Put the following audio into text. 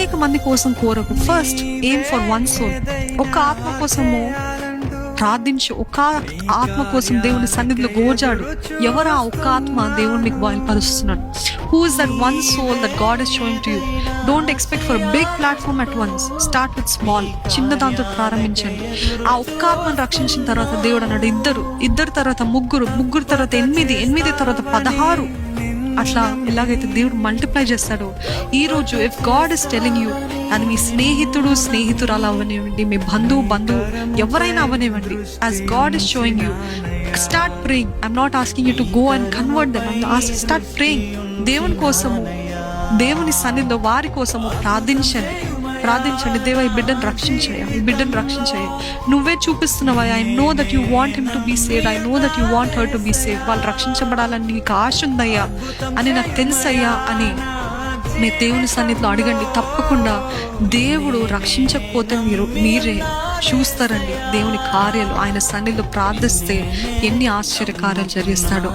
అనేక మంది కోసం కోరకు. First aim for one soul. ఒక ఆత్మ కోసము ప్రార్థించు. ఒక ఆత్మ కోసం దేవుని సన్నిధిలో గోజాడు. ఎవరు ఆ ఒక్క ఆత్మ దేవుడు నీకు బయలుపరుస్తున్నాడు? Who is that one soul that God is showing to you? Don't expect for big platform at once. Start with small. చిన్న దాంతో ప్రారంభించండి. ఆ ఒక్క ఆత్మను రక్షించిన తర్వాత దేవుడు అన్నాడు ఇద్దరు తర్వాత ముగ్గురు తర్వాత 8 తర్వాత 16. అట్లా ఎలాగైతే దేవుడు మల్టిప్లై చేస్తాడో, ఈరోజు if God is telling you, అది మీ స్నేహితురాలు అవ్వనివ్వండి, మీ బంధువు ఎవరైనా అవ్వనివ్వండి, as God is showing you, start praying. I'm not asking you to go and convert them. Start praying. దేవుని కోసము, దేవుని సన్నిధిలో వారి కోసము ప్రార్థించండి. దేవా ఈ బిడ్డను రక్షించయ్యా. నువ్వే చూపిస్తున్నావా? I know that you want him to be saved. I know that you want her to be saved. వాళ్ళు రక్షించబడాలని నీకు ఆశ ఉందయ్యా అని నాకు తెలుసయ్యా అని మీ దేవుని సన్నిధిలో అడగండి. తప్పకుండా దేవుడు రక్షించకపోతే మీరే చూస్తారండి దేవుని కార్యాలు. ఆయన సన్నిధిలో ప్రార్థిస్తే ఎన్ని ఆశ్చర్య కార్యాలు జరిగిస్తాడో.